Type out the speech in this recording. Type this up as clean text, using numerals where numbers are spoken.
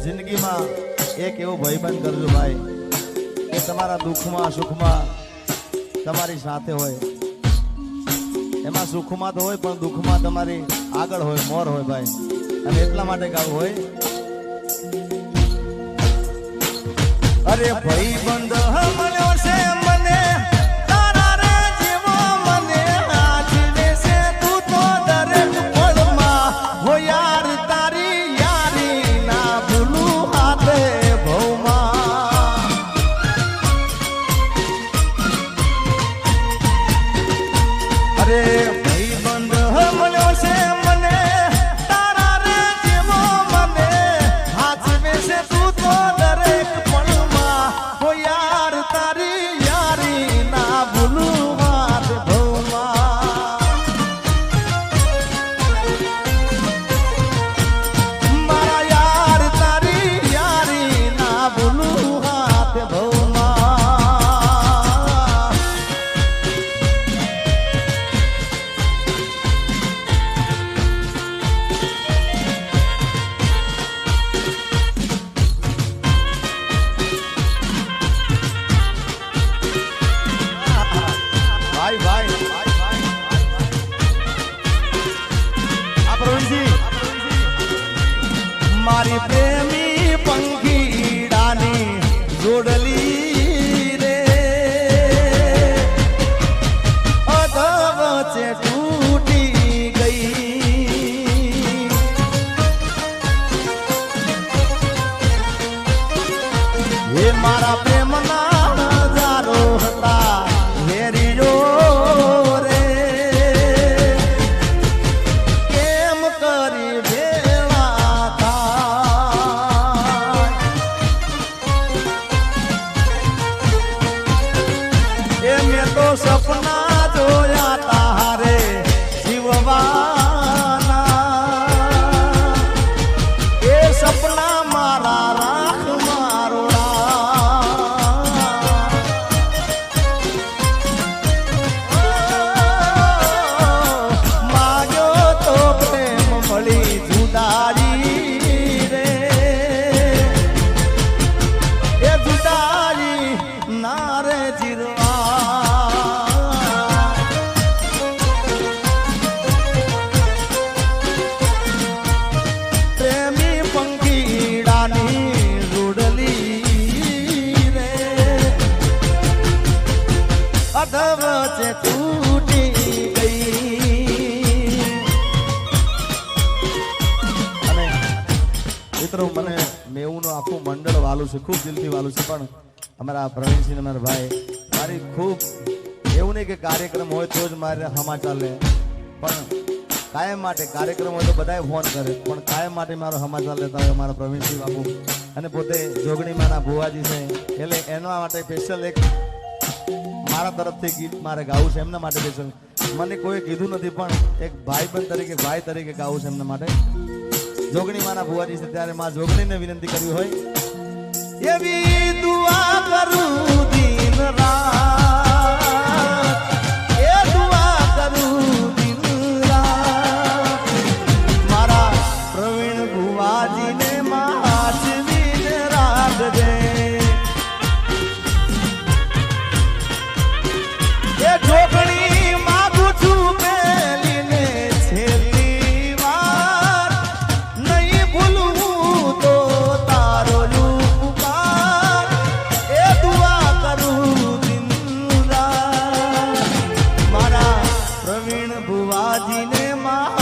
જિંદગીમાં એક એવો ભાઈબંધ કરજો ભાઈ કે તમારા દુઃખમાં સુખમાં તમારી સાથે હોય. એમાં સુખમાં તો હોય પણ દુઃખમાં તમારી આગળ હોય, મોર હોય ભાઈ. અને એટલા માટે ગાવું હોય, અરે ભાઈબંધ મળ્યો છે મને તારા રે જેવો, મને આજીવે છે તું તો દરેક પળમાં. હો યાર તારી યારી ના ભૂલું હાથે ભવમાં. અરે ભાઈબંધ મળ્યો છે મને તારા રે જેવો, મને આજીવે છે તું તો દરેક પળમાં. હો યાર તારી યારી ના ભૂલું હાથ ભવમાં. મારા યાર તારી યારી ના ભૂલું હાથ ભવમાં. ભાઈ ભાઈ આ પ્રવીણજી, મારી પ્રેમી પંખીડાની જોડલી રે અધ વચ્ચે તૂટી ગઈ. હે મારા પ્રેમના નજારો હતા વેરીઓ રે, કેમ કરી ભેળા થાય. એ મેં તો સપના જોયા તારે જીવવાના, એ સપના મારા રાખ વચ્ચે તૂટી ગઈ. અને મિત્રો મને મેવુંનું આખું મંડળ વાલું છે, ખૂબ દિલથી વાલું છે. પણ અમારા પ્રવીણસિંહ અમારા ભાઈ મારી ખૂબ એવું નહીં કે કાર્યક્રમ હોય તો જ મારે સમાચાર લે, પણ કાયમ માટે કાર્યક્રમ હોય તો બધાએ ફોન કરે, પણ કાયમ માટે મારો સમાચાર લેતા હોય અમારા પ્રવીણસિંહ બાબુ. અને પોતે જોગણીમાંના ભુવાજી છે, એટલે એના માટે સ્પેશિયલ એક મારા તરફથી ગીત મારે ગાવું છે એમના માટે. સ્પેશિયલ મને કોઈ કીધું નથી, પણ એક ભાઈબંધ તરીકે, ભાઈ તરીકે ગાવું છે એમના માટે. જોગણીમાંના ભુવાજી છે ત્યારે માં જોગણીને વિનંતી કરવી હોય, એવી દુઆ કરું દિન રાત, એ દુઆ કરું દિન રાત, મારા પ્રવીણ ભુવાજીને માચવીને રાખજે. એ જોગણી માગું છું પેલીને છેલ્લી વાર, નહીં ભૂલવું તો તારો ઉપકાર, એ દુઆ કરું દિન રાત, મારા પ્રવીણ ભુવાજીને મા